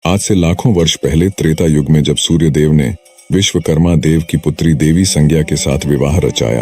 आज से लाखों वर्ष पहले त्रेता युग में जब सूर्यदेव ने विश्वकर्मा देव की पुत्री देवी संज्ञा के साथ विवाह रचाया,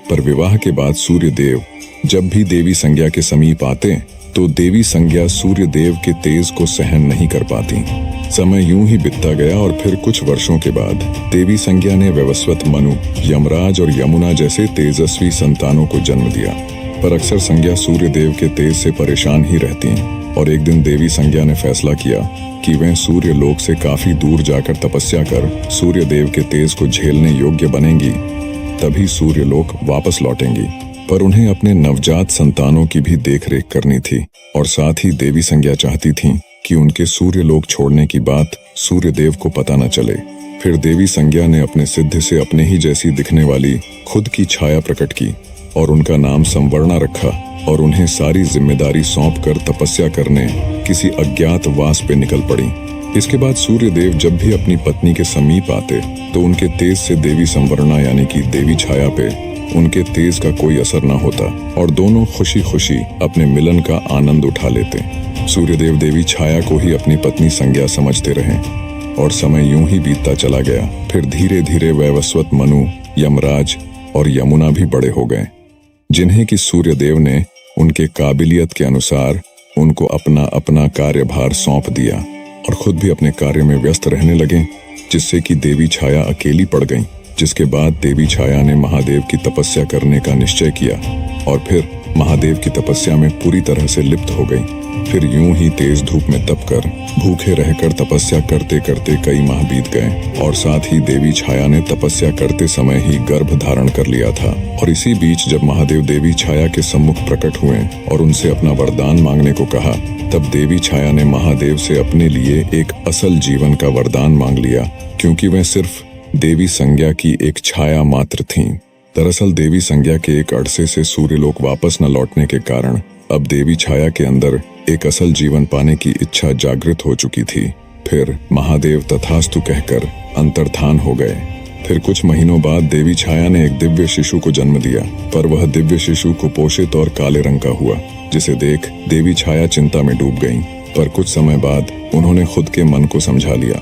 पर विवाह के बाद सूर्यदेव जब भी देवी संज्ञा के समीप आते तो देवी संज्ञा सूर्यदेव के तेज को सहन नहीं कर पाती। समय यूं ही बीतता गया और फिर कुछ वर्षों के बाद देवी संज्ञा ने वैवस्वत, मनु, यमराज और यमुना जैसे तेजस्वी संतानों को जन्म दिया। पर अक्सर संज्ञा सूर्यदेव के तेज से परेशान ही रहती हैं और एक दिन देवी संज्ञा ने फैसला किया कि वह सूर्य लोक से काफी दूर जाकर तपस्या कर सूर्यदेव के तेज को झेलने योग्य बनेंगी, तभी सूर्य लोक वापस लौटेंगी। पर उन्हें अपने नवजात संतानों की भी देखरेख करनी थी और साथ ही देवी संज्ञा चाहती थी कि उनके सूर्य लोक छोड़ने की बात सूर्यदेव को पता न चले। फिर देवी संज्ञा ने अपने सिद्ध से अपने ही जैसी दिखने वाली खुद की छाया प्रकट की और उनका नाम संवर्णा रखा और उन्हें सारी जिम्मेदारी सौंपकर तपस्या करने किसी अज्ञात वास पे निकल पड़ी। इसके बाद सूर्यदेव जब भी अपनी पत्नी के समीप आते तो उनके तेज से देवी संवर्णा यानी कि देवी छाया पे उनके तेज का कोई असर न होता और दोनों खुशी खुशी अपने मिलन का आनंद उठा लेते। सूर्यदेव देवी छाया को ही अपनी पत्नी संज्ञा समझते रहे और समय यूं ही बीतता चला गया। फिर धीरे धीरे वैवस्वत, मनु, यमराज और यमुना भी बड़े हो गए, जिन्हें कि सूर्यदेव ने उनके काबिलियत के अनुसार उनको अपना अपना कार्यभार सौंप दिया और खुद भी अपने कार्य में व्यस्त रहने लगे, जिससे कि देवी छाया अकेली पड़ गई। जिसके बाद देवी छाया ने महादेव की तपस्या करने का निश्चय किया और फिर महादेव की तपस्या में पूरी तरह से लिप्त हो गई। फिर यूं ही तेज धूप में तपकर भूखे रहकर तपस्या करते करते कई माह बीत गए और साथ ही देवी छाया ने तपस्या करते समय ही गर्भ धारण कर लिया था। और इसी बीच जब महादेव देवी छाया के सम्मुख प्रकट हुए और उनसे अपना वरदान मांगने को कहा, तब देवी छाया ने महादेव से अपने लिए एक असल जीवन का वरदान मांग लिया, क्योंकि वह सिर्फ देवी संज्ञा की एक छाया मात्र थीं। दरअसल देवी संज्ञा के एक अरसे से सूर्यलोक वापस न लौटने के कारण अब देवी छाया के अंदर एक असल जीवन पाने की इच्छा जागृत हो चुकी थी। फिर महादेव तथास्तु कहकर अंतर्धान हो गए। फिर कुछ महीनों बाद देवी छाया ने एक दिव्य शिशु को जन्म दिया, पर वह दिव्य शिशु कुपोषित और काले रंग का हुआ, जिसे देख देवी छाया चिंता में डूब गईं। पर कुछ समय बाद उन्होंने खुद के मन को समझा लिया।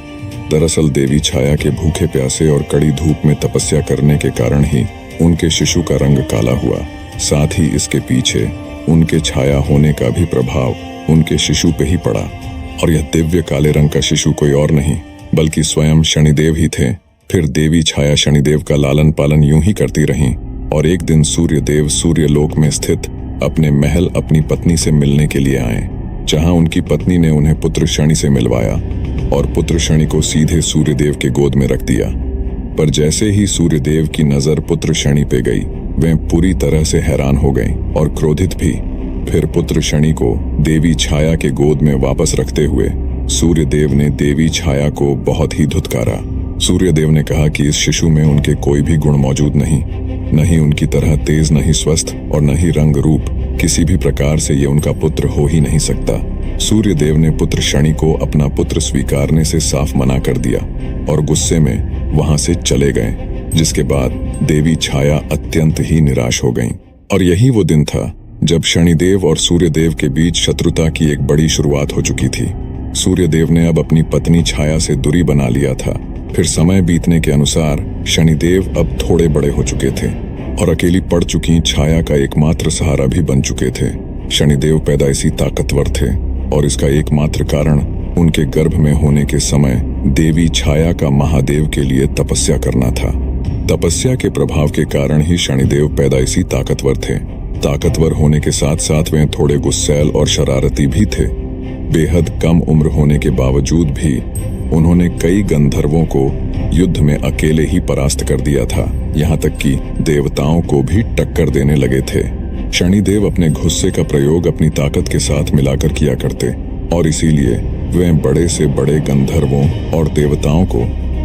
दरअसल देवी छाया के भूखे प्यासे और कड़ी धूप में तपस्या करने के कारण ही उनके शिशु का रंग काला हुआ। साथ ही इसके पीछे उनके छाया होने का भी प्रभाव उनके शिशु पे ही पड़ा और यह दिव्य काले रंग का शिशु कोई और नहीं बल्कि स्वयं शनिदेव ही थे। फिर देवी छाया शनिदेव का लालन पालन यूं ही करती रहीं और एक दिन सूर्यदेव सूर्यलोक में स्थित अपने महल अपनी पत्नी से मिलने के लिए आए, जहां उनकी पत्नी ने उन्हें पुत्र शनि से मिलवाया और पुत्र शनि को सीधे सूर्यदेव के गोद में रख दिया। पर जैसे ही सूर्यदेव की नजर पुत्र शनि पे गई, वे पूरी तरह से हैरान हो गए और क्रोधित भी। फिर पुत्र शनि को देवी छाया के गोद में वापस रखते हुए सूर्यदेव ने देवी छाया को बहुत ही धुतकारा। सूर्यदेव ने कहा कि इस शिशु में उनके कोई भी गुण मौजूद नहीं, न ही उनकी तरह तेज, न ही स्वस्थ और न ही रंग रूप, किसी भी प्रकार से ये उनका पुत्र हो ही नहीं सकता। सूर्यदेव ने पुत्र शनि को अपना पुत्र स्वीकारने से साफ मना कर दिया और गुस्से में वहां से चले गए, जिसके बाद देवी छाया अत्यंत ही निराश हो गईं। और यही वो दिन था जब शनिदेव और सूर्यदेव के बीच शत्रुता की एक बड़ी शुरुआत हो चुकी थी। सूर्यदेव ने अब अपनी पत्नी छाया से दूरी बना लिया था। फिर समय बीतने के अनुसार शनिदेव अब थोड़े बड़े हो चुके थे और अकेली पड़ चुकी छाया का एकमात्र सहारा भी बन चुके थे। शनिदेव पैदाइशी ताकतवर थे और इसका एकमात्र कारण उनके गर्भ में होने के समय देवी छाया का महादेव के लिए तपस्या करना था। तपस्या के प्रभाव के कारण ही शनिदेव पैदाइशी ताकतवर थे। ताकतवर होने के साथ साथ वे थोड़े गुस्सैल और शरारती भी थे। बेहद कम उम्र होने के बावजूद भी उन्होंने कई गंधर्वों को युद्ध में अकेले ही परास्त कर दिया था, यहाँ तक कि देवताओं को भी टक्कर देने लगे थे। शनिदेव अपने गुस्से का प्रयोग अपनी ताकत के साथ मिलाकर किया करते और इसीलिए वे बड़े से बड़े गंधर्वों और देवताओं को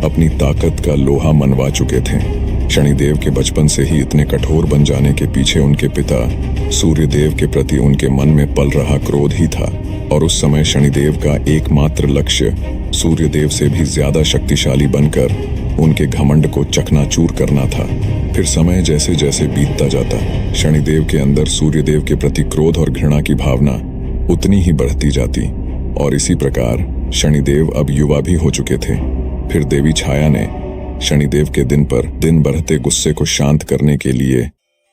अपनी ताकत का लोहा मनवा चुके थे। शनिदेव के बचपन से ही इतने कठोर बन जाने के पीछे उनके पिता सूर्यदेव के प्रति उनके मन में पल रहा क्रोध ही था और उस समय शनिदेव का एकमात्र लक्ष्य सूर्यदेव से भी ज्यादा शक्तिशाली बनकर उनके घमंड को चकनाचूर करना था। फिर समय जैसे जैसे बीतता जाता, शनिदेव के अंदर सूर्यदेव के प्रति क्रोध और घृणा की भावना उतनी ही बढ़ती जाती और इसी प्रकार शनिदेव अब युवा भी हो चुके थे। फिर देवी छाया ने शनिदेव के दिन पर दिन बढ़ते गुस्से को शांत करने के लिए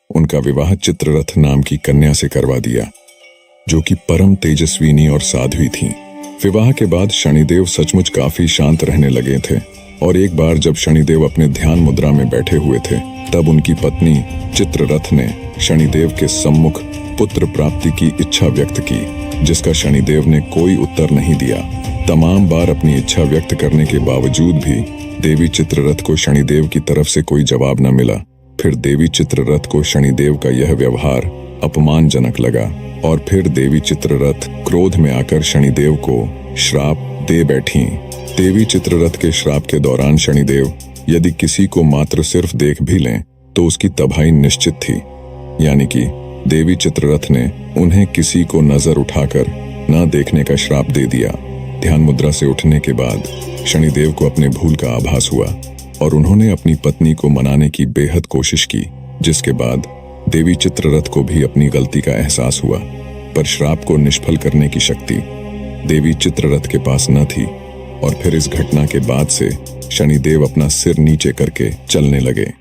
उनका विवाह चित्ररथ नाम की कन्या से करवा दिया, जो कि परम तेजस्विनी और साध्वी थीं। विवाह के बाद शनिदेव सचमुच काफी शांत रहने लगे थे और एक बार जब शनिदेव अपने ध्यान मुद्रा में बैठे हुए थे, तब उनकी पत्नी चित्ररथ ने शनिदेव के सम्मुख पुत्र प्राप्ति की इच्छा व्यक्त की, जिसका शनिदेव ने कोई उत्तर नहीं दिया। तमाम बार अपनी इच्छा व्यक्त करने के बावजूद भी देवी चित्ररथ को शनिदेव की तरफ से कोई जवाब न मिला। फिर देवी चित्ररथ को शनिदेव का यह व्यवहार अपमानजनक लगा और फिर देवी चित्ररथ क्रोध में आकर शनिदेव को श्राप दे बैठी। देवी चित्ररथ के श्राप के दौरान शनिदेव यदि किसी को मात्र सिर्फ देख भी लें तो उसकी तबाही निश्चित थी, यानी कि देवी चित्ररथ ने उन्हें किसी को नजर उठाकर न देखने का श्राप दे दिया। ध्यान मुद्रा से उठने के बाद शनिदेव को अपने भूल का आभास हुआ और उन्होंने अपनी पत्नी को मनाने की बेहद कोशिश की, जिसके बाद देवी चित्ररथ को भी अपनी गलती का एहसास हुआ। पर श्राप को निष्फल करने की शक्ति देवी चित्ररथ के पास न थी और फिर इस घटना के बाद से शनिदेव अपना सिर नीचे करके चलने लगे।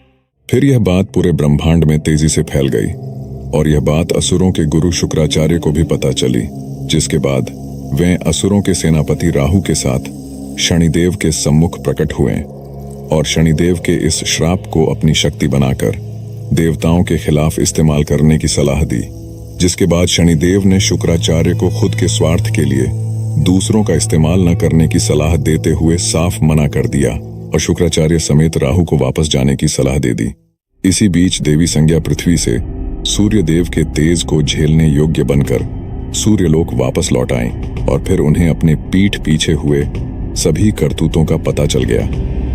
फिर यह बात पूरे ब्रह्मांड में तेजी से फैल गई और यह बात असुरों के गुरु शुक्राचार्य को भी पता चली, जिसके बाद वे असुरों के सेनापति राहु के साथ शनिदेव के सम्मुख प्रकट हुए और शनिदेव के इस श्राप को अपनी शक्ति बनाकर देवताओं के खिलाफ इस्तेमाल करने की सलाह दी, जिसके बाद शनिदेव ने शुक्राचार्य को खुद के स्वार्थ के लिए दूसरों का इस्तेमाल न करने की सलाह देते हुए साफ मना कर दिया और शुक्राचार्य समेत राहु को वापस जाने की सलाह दे दी। इसी बीच देवी संज्ञा पृथ्वी से सूर्यदेव के तेज को झेलने योग्य बनकर सूर्यलोक वापस लौट आई और फिर उन्हें अपने पीठ पीछे हुए सभी करतूतों का पता चल गया,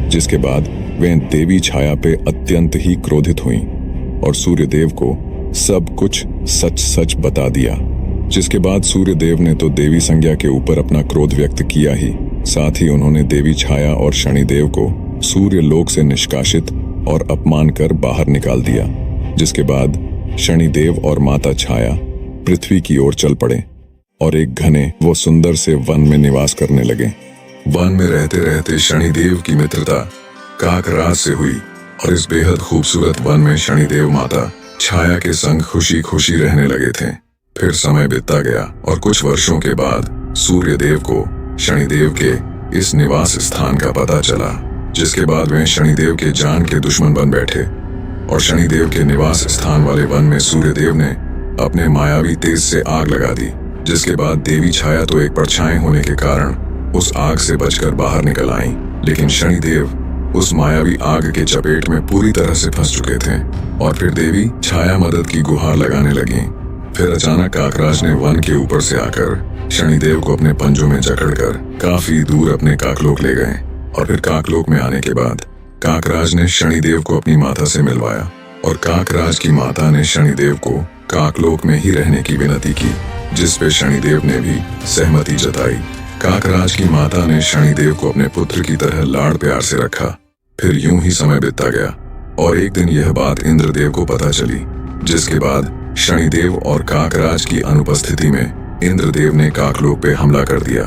जिसके बाद वे देवी छाया पे अत्यंत ही क्रोधित हुईं और सूर्यदेव को सब कुछ सच सच बता दिया। जिसके बाद सूर्यदेव ने तो देवी संज्ञा के ऊपर अपना क्रोध व्यक्त किया ही, साथ ही उन्होंने देवी छाया और शनिदेव को सूर्यलोक से निष्कासित और अपमान कर बाहर निकाल दिया। जिसके बाद शनिदेव और माता छाया पृथ्वी की ओर चल पड़े और एक घने व सुंदर से वन में निवास करने लगे। वन में रहते रहते शनिदेव की मित्रता काकराज से हुई और इस बेहद खूबसूरत वन में शनिदेव माता छाया के संग खुशी खुशी रहने लगे थे। फिर समय बीतता गया और कुछ वर्षों के बाद सूर्यदेव को शनिदेव के इस निवास स्थान का पता चला, जिसके बाद वे शनिदेव के जान के दुश्मन बन बैठे और शनिदेव के निवास स्थान वाले वन में सूर्यदेव ने अपने मायावी तेज से आग लगा दी। जिसके बाद देवी छाया तो एक परछाई होने के कारण उस आग से बचकर बाहर निकल आई, लेकिन शनिदेव उस मायावी आग के चपेट में पूरी तरह से फंस चुके थे और फिर देवी छाया मदद की गुहार लगाने लगी। फिर अचानक काकराज ने वन के ऊपर से आकर शनिदेव को अपने पंजों में जकड़कर काफी दूर अपने काकलोक ले गए और फिर काकलोक में आने के बाद काकराज ने शनिदेव को अपनी माता से मिलवाया और काकराज की माता ने शनिदेव को काकलोक में ही रहने की विनती की, जिस पे शनिदेव ने भी सहमति जताई। काकराज की माता ने शनिदेव को अपने पुत्र की तरह लाड़ प्यार से रखा। फिर यूं ही समय बीतता गया और एक दिन यह बात इंद्रदेव को पता चली, जिसके बाद शनिदेव और काकराज की अनुपस्थिति में इंद्रदेव ने काकलोक पे हमला कर दिया,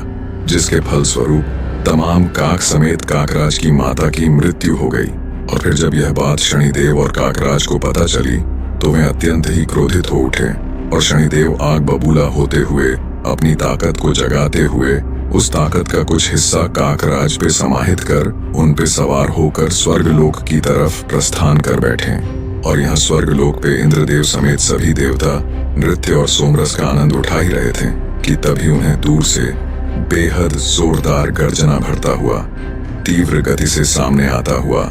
जिसके फलस्वरूप तमाम काक समेत काकराज की माता की मृत्यु हो गई। और फिर जब यह बात शनिदेव और काकराज को पता चली तो वे अत्यंत ही क्रोधित हो उठे और शनिदेव आग बबूला होते हुए अपनी ताकत को जगाते हुए उस ताकत का कुछ हिस्सा काकराज पे समाहित कर उन पे सवार होकर स्वर्गलोक की तरफ प्रस्थान कर बैठे और यहाँ स्वर्गलोक पे इंद्रदेव समेत सभी देवता नृत्य और सोमरस का आनंद उठा ही रहे थे कि तभी उन्हें दूर से बेहद जोरदार गर्जना भरता हुआ तीव्र गति से सामने आता हुआ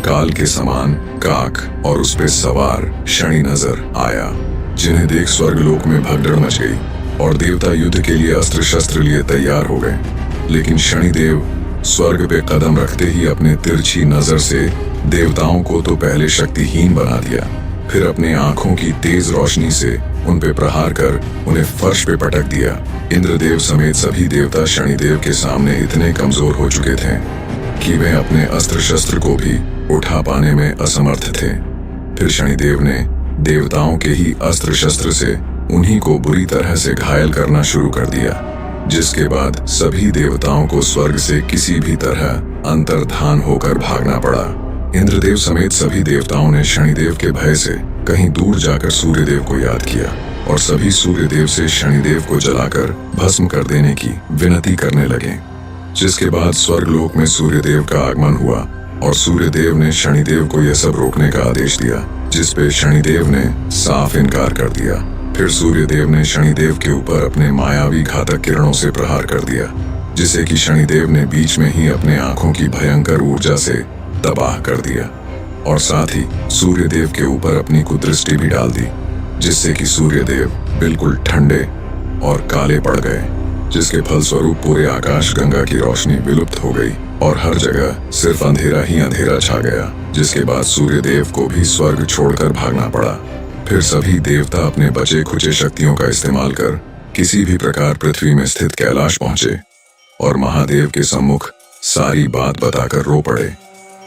काल के समान काक और उस पे सवार शनि नजर आया, जिन्हें देख स्वर्गलोक में भगदड़ मच गई और देवता युद्ध के लिए अस्त्र शस्त्र लिए तैयार हो गए। लेकिन शनिदेव स्वर्ग पे कदम रखते ही अपने तिरछी नजर से देवताओं को तो पहले शक्तिहीन बना दिया, फिर अपने आंखों की तेज रोशनी से उन पे प्रहार कर उन्हें फर्श पे पटक दिया। इंद्रदेव समेत सभी देवता शनिदेव के सामने इतने कमजोर हो चुके थे कि वे अपने अस्त्र शस्त्र को भी उठा पाने में असमर्थ थे। फिर शनिदेव ने देवताओं के ही अस्त्र शस्त्र से उन्हीं को बुरी तरह से घायल करना शुरू कर दिया। जिसके बाद सभी देवताओं को स्वर्ग से किसी भी तरह अंतर्धान होकर भागना पड़ा। इंद्रदेव समेत सभी देवताओं ने शनिदेव के भय से कहीं दूर जाकर सूर्यदेव को याद किया और सभी सूर्यदेव से शनिदेव को जलाकर भस्म कर देने की विनती करने लगे। जिसके बाद स्वर्गलोक में सूर्यदेव का आगमन हुआ और सूर्यदेव ने शनिदेव को यह सब रोकने का आदेश दिया, जिसपे शनिदेव ने साफ इनकार कर दिया। फिर सूर्यदेव ने शनिदेव के ऊपर अपने मायावी घातक किरणों से प्रहार कर दिया, जिसे कि शनिदेव ने बीच में ही अपने आंखों की भयंकर ऊर्जा से तबाह कर दिया और साथ ही सूर्यदेव के ऊपर अपनी कुदृष्टि भी डाल दी, जिससे कि सूर्यदेव बिल्कुल ठंडे और काले पड़ गए, जिसके फलस्वरूप पूरे आकाश गंगा की रोशनी विलुप्त हो गई और हर जगह सिर्फ अंधेरा ही अंधेरा छा गया। जिसके बाद सूर्यदेव को भी स्वर्ग छोड़कर भागना पड़ा। फिर सभी देवता अपने बचे खुचे शक्तियों का इस्तेमाल कर किसी भी प्रकार पृथ्वी में स्थित कैलाश पहुंचे और महादेव के सम्मुख सारी बात बताकर रो पड़े।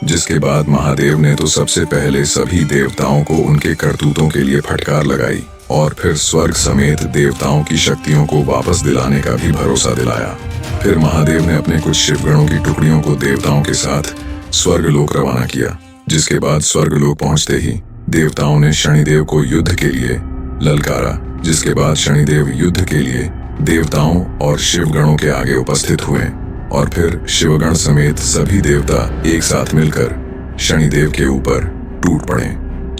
जिसके बाद महादेव ने तो सबसे पहले सभी देवताओं को उनके करतूतों के लिए फटकार लगाई और फिर स्वर्ग समेत देवताओं की शक्तियों को वापस दिलाने का भी भरोसा दिलाया। फिर महादेव ने अपने कुछ शिवगणों की टुकड़ियों को देवताओं के साथ स्वर्गलोक रवाना किया। जिसके बाद स्वर्गलोक पहुंचते ही देवताओं ने शनिदेव को युद्ध के लिए ललकारा। जिसके बाद शनिदेव युद्ध के लिए देवताओं और शिवगणों के आगे उपस्थित हुए और फिर शिवगण समेत सभी देवता एक साथ मिलकर शनिदेव के ऊपर टूट पड़े।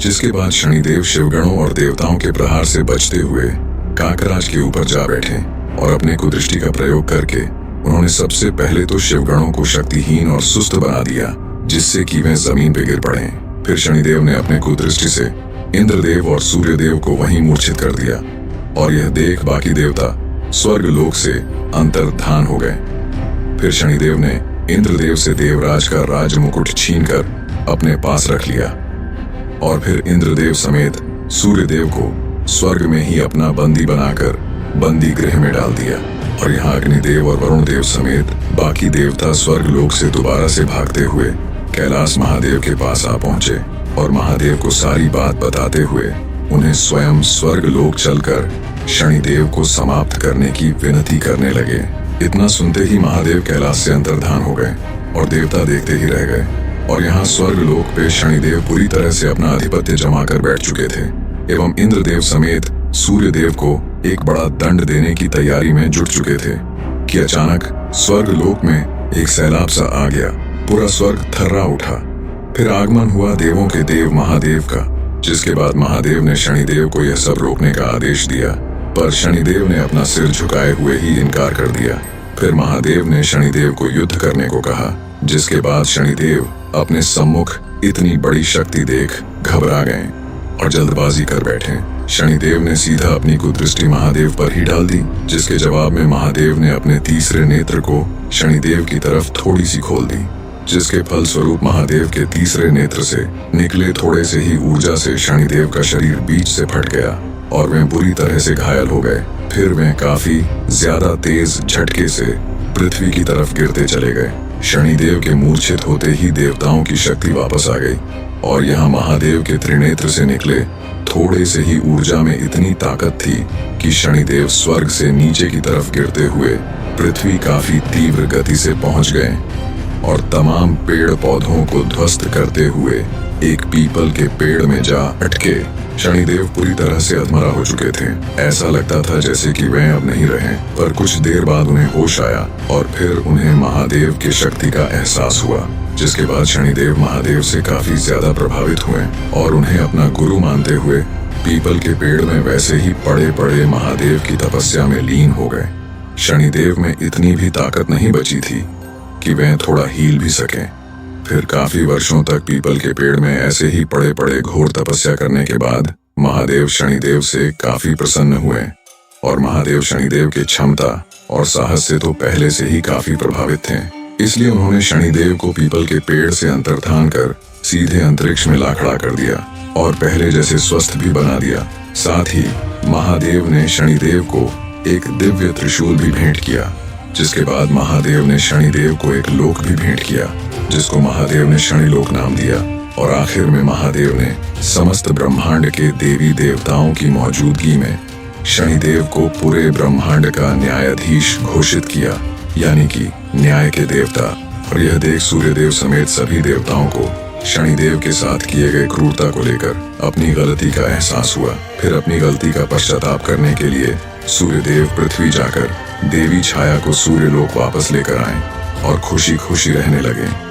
जिसके बाद शनिदेव शिवगणों और देवताओं के प्रहार से बचते हुए काकराज के ऊपर जा बैठे और अपने कुदृष्टि का प्रयोग करके उन्होंने सबसे पहले तो शिवगणों को शक्तिहीन और सुस्त बना दिया, जिससे कि वे जमीन पे गिर पड़े। फिर शनिदेव ने अपने कुदृष्टि से इंद्रदेव और सूर्यदेव को वहीं मूर्छित कर दिया और यह देख बाकी देवता स्वर्गलोक से अंतर्धान हो गए। फिर शनिदेव ने इंद्रदेव से देवराज का राज मुकुट छीनकर अपने पास रख लिया और फिर इंद्रदेव समेत सूर्यदेव को स्वर्ग में ही अपना बंदी बनाकर बंदी गृह में डाल दिया और यहाँ अग्निदेव और वरुण देव समेत बाकी देवता स्वर्गलोक से दोबारा से भागते हुए कैलाश महादेव के पास आ पहुंचे और महादेव को सारी बात बताते हुए उन्हें स्वयं स्वर्गलोक चलकर शनिदेव को समाप्त करने की विनती करने लगे। इतना सुनते ही महादेव कैलाश से अंतर्धान हो गए और देवता देखते ही रह गए और यहाँ स्वर्गलोक पे शनिदेव पूरी तरह से अपना आधिपत्य जमा कर बैठ चुके थे एवं इंद्रदेव समेत सूर्यदेव को एक बड़ा दंड देने की तैयारी में जुट चुके थे कि अचानक स्वर्गलोक में एक सैलाब सा आ गया। पूरा स्वर्ग थर्रा उठा। फिर आगमन हुआ देवों के देव महादेव का। जिसके बाद महादेव ने शनिदेव को यह सब रोकने का आदेश दिया, पर शनिदेव ने अपना सिर झुकाए हुए ही इनकार कर दिया। फिर महादेव ने शनिदेव को युद्ध करने को कहा, जिसके बाद शनिदेव अपने सम्मुख इतनी बड़ी शक्ति देख घबरा गए और जल्दबाजी कर बैठे। शनिदेव ने सीधा अपनी कुदृष्टि महादेव पर ही डाल दी, जिसके जवाब में महादेव ने अपने तीसरे नेत्र को शनिदेव की तरफ थोड़ी सी खोल दी, जिसके फलस्वरूप महादेव के तीसरे नेत्र से निकले थोड़े से ही ऊर्जा से शनिदेव का शरीर बीच से फट गया और वे बुरी तरह से घायल हो गए। फिर वे काफी ज्यादा तेज झटके से पृथ्वी की तरफ गिरते चले गए। शनिदेव के मूर्छित होते ही देवताओं की शक्ति वापस आ गई और यहाँ महादेव के त्रिनेत्र से निकले थोड़े से ही ऊर्जा में इतनी ताकत थी कि शनिदेव स्वर्ग से नीचे की तरफ गिरते हुए पृथ्वी काफी तीव्र गति से पहुंच गए और तमाम पेड़ पौधों को ध्वस्त करते हुए एक पीपल के पेड़ में जा अटके। शनिदेव पूरी तरह से अधमरा हो चुके थे। ऐसा लगता था जैसे कि वे अब नहीं रहे, पर कुछ देर बाद उन्हें होश आया और फिर उन्हें महादेव की शक्ति का एहसास हुआ। जिसके बाद शनिदेव महादेव से काफी ज्यादा प्रभावित हुए और उन्हें अपना गुरु मानते हुए पीपल के पेड़ में वैसे ही पड़े पड़े महादेव की तपस्या में लीन हो गए। शनिदेव में इतनी भी ताकत नहीं बची थी कि वे थोड़ा हील भी सकें। फिर काफी वर्षों तक पीपल के पेड़ में ऐसे ही पड़े पड़े घोर तपस्या करने के बाद महादेव शनिदेव से काफी प्रसन्न हुए और महादेव शनिदेव की क्षमता और साहस से तो पहले से ही काफी प्रभावित थे। इसलिए उन्होंने शनिदेव को पीपल के पेड़ से अंतर्धान कर सीधे अंतरिक्ष में ला खड़ा कर दिया और पहले जैसे स्वस्थ भी बना दिया। साथ ही महादेव ने शनिदेव को एक दिव्य त्रिशूल भी भेंट किया, जिसके बाद महादेव ने शनिदेव को एक लोक भी भेंट किया, जिसको महादेव ने शनिलोक नाम दिया। और आखिर में महादेव ने समस्त ब्रह्मांड के देवी देवताओं की मौजूदगी में शनिदेव को पूरे ब्रह्मांड का न्यायाधीश घोषित किया, यानी कि न्याय के देवता। और यह देख सूर्यदेव समेत सभी देवताओं को शनिदेव के साथ किए गए क्रूरता को लेकर अपनी गलती का एहसास हुआ। फिर अपनी गलती का पश्चाताप करने के लिए सूर्यदेव पृथ्वी जाकर देवी छाया को सूर्यलोक वापस लेकर आए और खुशी खुशी रहने लगे।